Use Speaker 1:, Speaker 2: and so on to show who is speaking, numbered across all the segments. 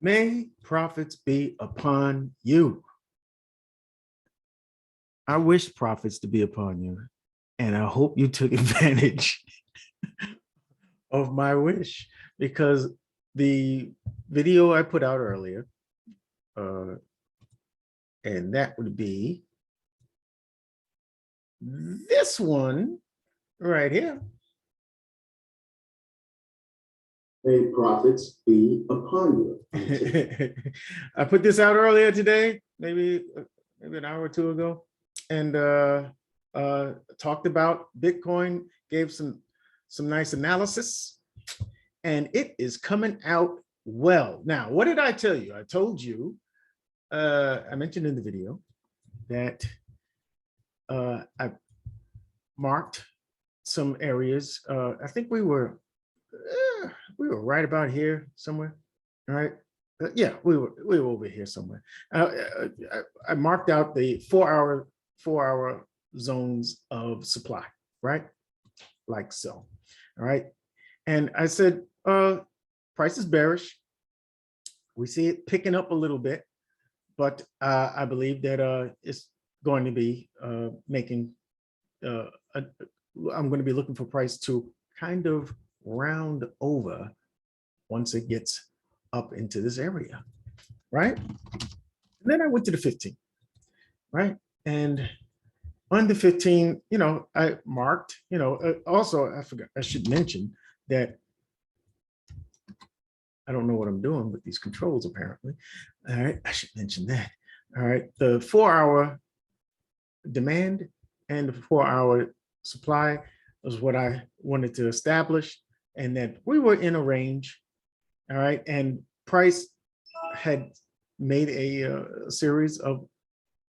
Speaker 1: May profits be upon you. I wish profits to be upon you, and I hope you took advantage of my wish, because the video I put out earlier, and that would be this one right here.
Speaker 2: May profits be upon you.
Speaker 1: I put this out earlier today, maybe an hour or two ago, and talked about Bitcoin, gave some nice analysis, and it is coming out well. Now, what did I tell you? I told you, I mentioned in the video that I marked some areas. I think we were right about here somewhere, right? Yeah, we were over here somewhere. I marked out the 4-hour zones of supply, right? Like so, all right. And I said, price is bearish. We see it picking up a little bit, but I believe that it's going to be making, I'm going to be looking for price to kind of round over once it gets up into this area, right? And then I went to the 15, right? And on the 15, I marked, also I forgot, I should mention that I don't know what I'm doing with these controls apparently. All right, I should mention that. All right, the 4-hour demand and the 4-hour supply was what I wanted to establish, and that we were in a range. All right, and price had made a series of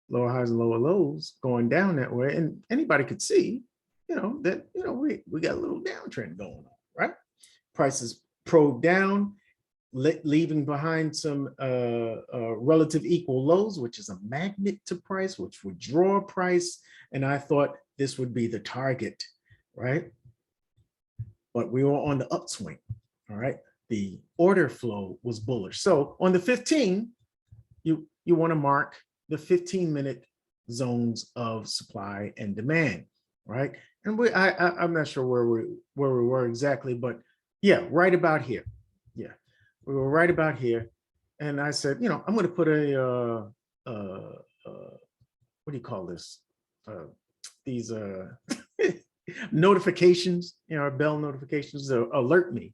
Speaker 1: lower highs and lower lows going down that way, and anybody could see, that we got a little downtrend going on, right? Prices probed down, leaving behind some relative equal lows, which is a magnet to price, which would draw price, and I thought this would be the target, right? But we were on the upswing, all right? The order flow was bullish. So on the 15, you want to mark the 15-minute zones of supply and demand, right? And I'm not sure where we were exactly, but yeah, right about here. Yeah, we were right about here. And I said, I'm going to put a what do you call this? These notifications, bell notifications to alert me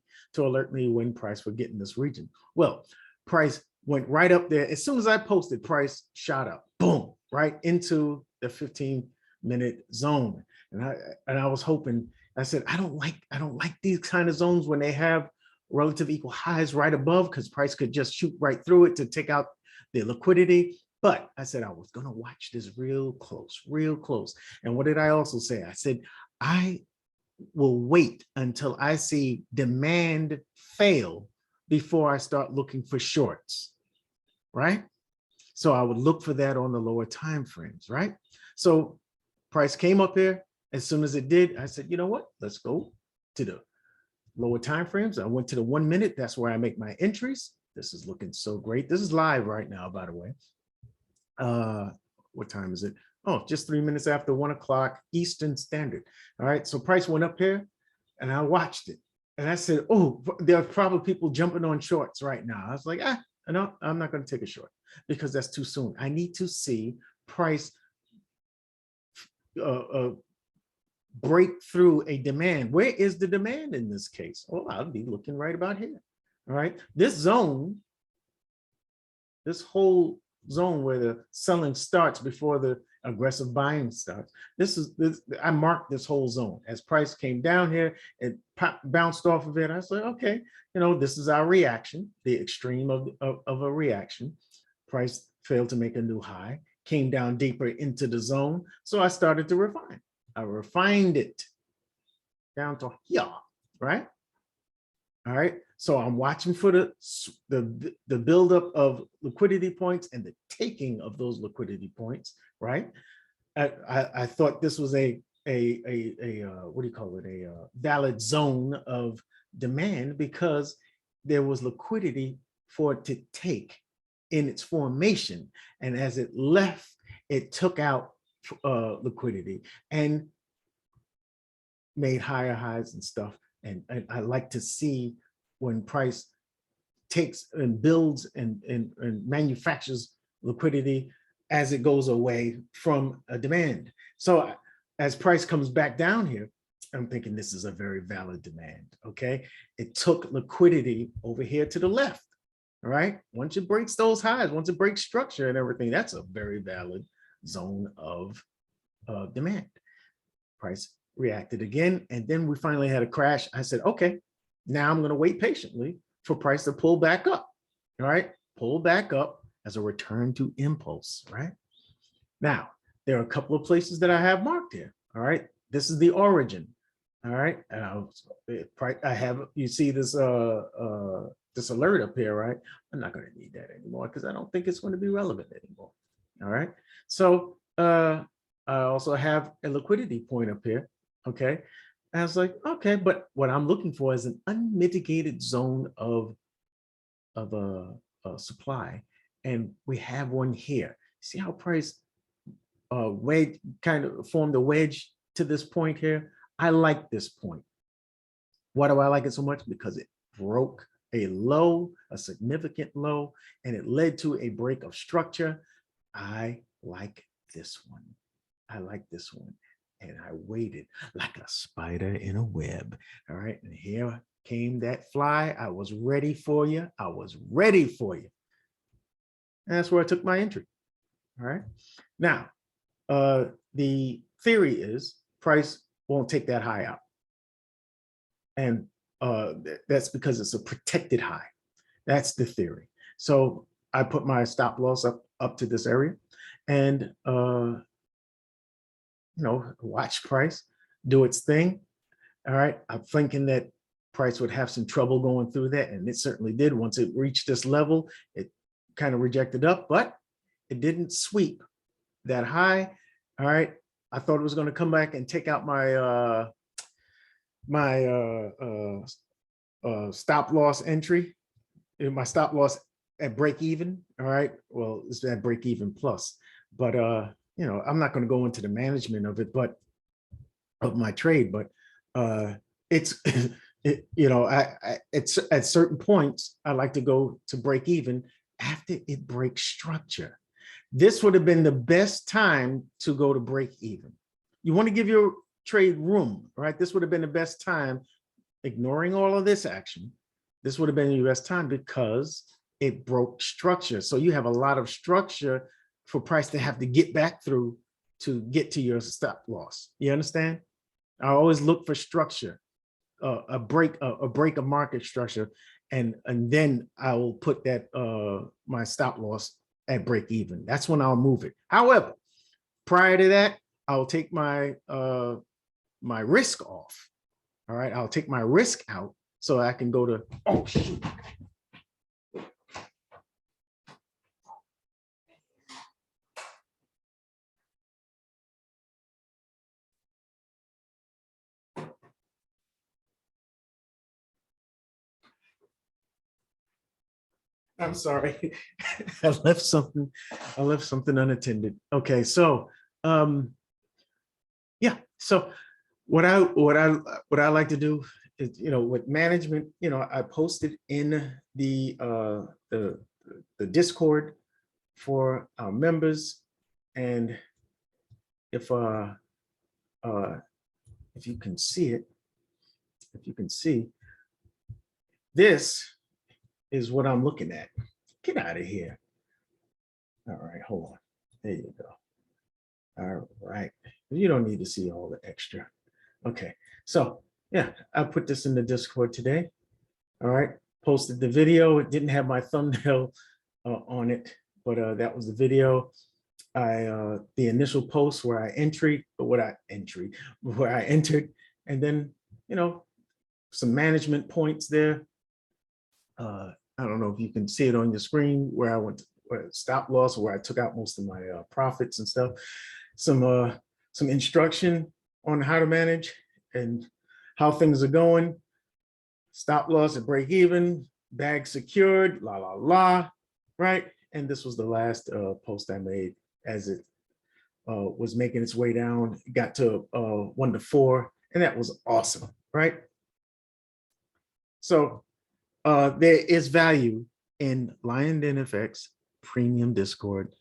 Speaker 1: when price would get in this region. Well, price went right up there. As soon as I posted, price shot up, boom, right into the 15-minute zone. And I was hoping, I said, I don't like these kind of zones when they have relative equal highs right above, because price could just shoot right through it to take out the liquidity. But I said I was going to watch this real close. And what did I also say? I said, I will wait until I see demand fail before I start looking for shorts, right? So I would look for that on the lower time frames, right? So price came up here. As soon as it did, I said, you know what? Let's go to the lower time frames. I went to the 1 minute. That's where I make my entries. This is looking so great. This is live right now, by the way. What time is it? Oh, just 3 minutes after 1 o'clock Eastern Standard. All right, so price went up here and I watched it. And I said, oh, there are probably people jumping on shorts right now. I was like, no, I'm not going to take a short because that's too soon. I need to see price break through a demand. Where is the demand in this case? Oh, I'll be looking right about here. All right, this zone, this whole zone where the selling starts before the aggressive buying starts. I marked this whole zone. As price came down here, it bounced off of it. I said, okay, this is our reaction, the extreme of a reaction. Price failed to make a new high, came down deeper into the zone. So I started to refine. I refined it down to here, right? All right. So I'm watching for the buildup of liquidity points and the taking of those liquidity points, right? I thought this was a what do you call it? A valid zone of demand because there was liquidity for it to take in its formation. And as it left, it took out liquidity and made higher highs and stuff. And I like to see when price takes and builds and manufactures liquidity as it goes away from a demand. So as price comes back down here, I'm thinking this is a very valid demand, okay? It took liquidity over here to the left, all right? Once it breaks those highs, once it breaks structure and everything, that's a very valid zone of demand. Price reacted again, and then we finally had a crash. I said, okay, now I'm gonna wait patiently for price to pull back up, all right? Pull back up as a return to impulse, right? Now, there are a couple of places that I have marked here, all right? This is the origin, all right? I have, you see this this alert up here, right? I'm not gonna need that anymore because I don't think it's gonna be relevant anymore, all right? So I also have a liquidity point up here, okay? And I was like, okay, but what I'm looking for is an unmitigated zone of supply. And we have one here. See how price wedge kind of formed a wedge to this point here? I like this point. Why do I like it so much? Because it broke a low, a significant low, and it led to a break of structure. I like this one. I like this one. And I waited like a spider in a web. All right. And here came that fly. I was ready for you. I was ready for you. And that's where I took my entry. All right. Now, the theory is price won't take that high out. And that's because it's a protected high. That's the theory. So I put my stop loss up to this area and watch price do its thing. All right. I'm thinking that price would have some trouble going through that. And it certainly did. Once it reached this level, it kind of rejected up, but it didn't sweep that high. All right. I thought it was going to come back and take out my stop loss entry, my stop loss at break even. All right. Well, it's at break even plus, but I'm not going to go into the management of it, but of my trade, but it's it's at certain points I like to go to break even after it breaks structure. This would have been the best time to go to break even. You want to give your trade room, right? This would have been the best time, ignoring all of this action. This would have been your best time because it broke structure. So you have a lot of structure for price to have to get back through to get to your stop loss. You understand? I always look for structure, a break of market structure, and then I will put that my stop loss at break even. That's when I'll move it. However, prior to that, I'll take my my risk off. All right, I'll take my risk out so I can go to, oh shoot. I'm sorry. I left something unattended. Okay, so yeah, so what I like to do is, with management, I posted in the Discord for our members, and if you can see it, this is what I'm looking at. Get out of here. All right, hold on. There you go. All right. You don't need to see all the extra. Okay. So yeah, I put this in the Discord today. All right. Posted the video. It didn't have my thumbnail on it, but that was the video. The initial post where I entered, and then, some management points there. I don't know if you can see it on your screen where I went to stop loss, where I took out most of my profits and stuff. Some instruction on how to manage and how things are going. Stop loss at break even, bag secured, la, la, la, right? And this was the last post I made as it was making its way down, got to 1 to 4, and that was awesome, right? So there is value in Lion Den FX Premium Discord.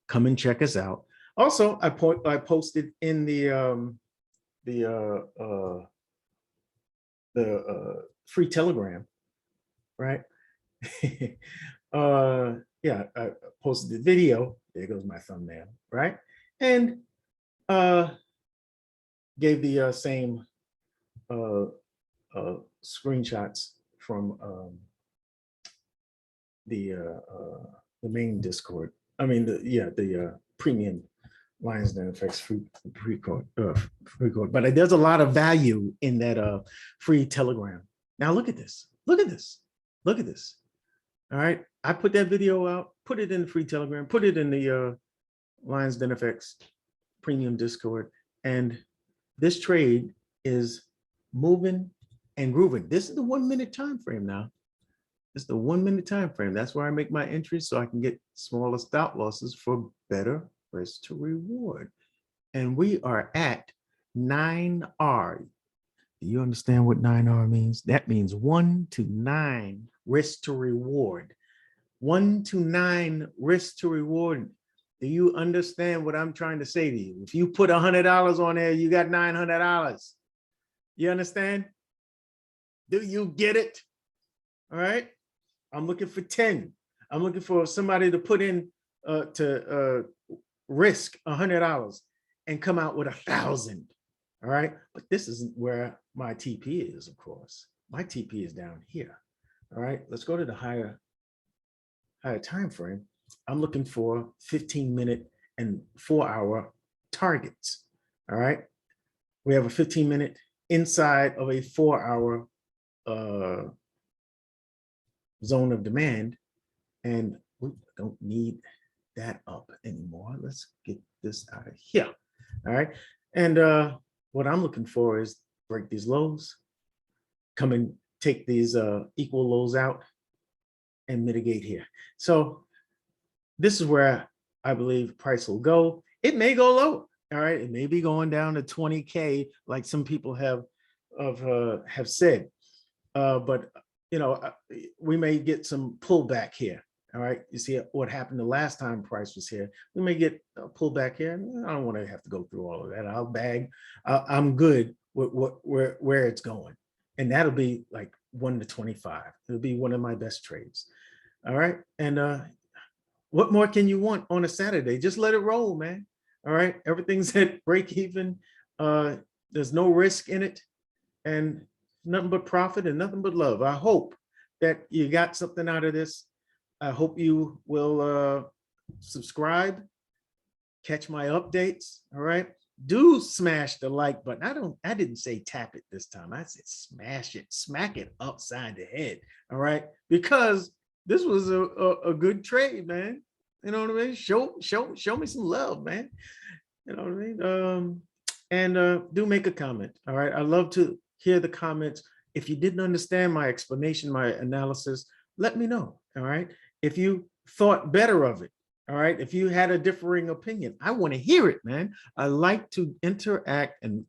Speaker 1: Come and check us out. Also, I posted in the free Telegram, right? Yeah, I posted the video. There goes my thumbnail, right? And gave the same screenshots from the main Discord. I mean, the premium Lions Den FX free code. But there's a lot of value in that free Telegram. Now look at this. Look at this. Look at this. All right, I put that video out, put it in the free Telegram, put it in the Lions Den FX premium Discord, and this trade is moving and grooving. This is the 1 minute time frame now. This is the 1 minute time frame. That's where I make my entries so I can get smaller stop losses for better risk to reward. And we are at 9R. Do you understand what 9R means? That means 1 to 9 risk to reward. 1 to 9 risk to reward. Do you understand what I'm trying to say to you? If you put $100 on there, you got $900. You understand? Do you get it? All right. I'm looking for 10. I'm looking for somebody to put in to risk $100 and come out with 1,000. All right. But this isn't where my TP is, of course. My TP is down here. All right. Let's go to the higher time frame. I'm looking for 15-minute and 4-hour targets. All right. We have a 15-minute inside of a 4-hour zone of demand, and we don't need that up anymore. Let's get this out of here. All right. And what I'm looking for is break these lows, come and take these equal lows out and mitigate here. So this is where I believe price will go. It may go low. All right. It may be going down to 20K like some people have said. But you know, we may get some pullback here. All right. You see what happened the last time price was here. We may get a pullback here. I don't want to have to go through all of that. I'll bag. I'm good with where it's going. And that'll be like 1 to 25. It'll be one of my best trades. All right. And what more can you want on a Saturday? Just let it roll, man. All right. Everything's at break even. There's no risk in it. And nothing but profit and nothing but love. I hope that you got something out of this. I hope you will subscribe, catch my updates. All right. Do smash the like button. I didn't say tap it this time. I said smash it, smack it upside the head. All right. Because this was a good trade, man. You know what I mean? Show me some love, man. You know what I mean? And do make a comment. All right. I love to hear the comments. If you didn't understand my explanation, my analysis, let me know. All right. If you thought better of it. All right. If you had a differing opinion, I want to hear it, man. I like to interact and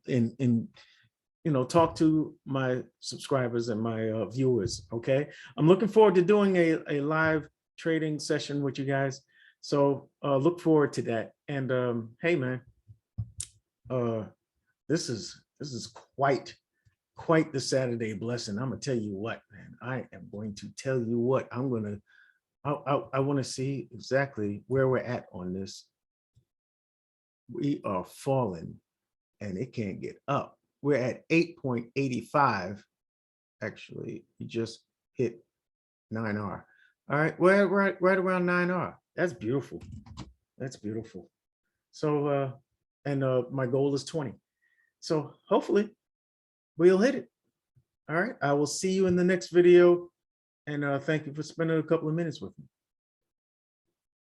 Speaker 1: you know, talk to my subscribers and my viewers. Okay. I'm looking forward to doing a live trading session with you guys. So look forward to that. And hey, man, this is quite the Saturday blessing. I'm gonna tell you what, man. I am going to tell you what. I want to see exactly where we're at on this. We are falling, and it can't get up. We're at 8.85. Actually, you just hit 9R. All right, we're right around 9R. That's beautiful. That's beautiful. So, and my goal is 20. So hopefully we'll hit it. All right, I will see you in the next video. And thank you for spending a couple of minutes with me.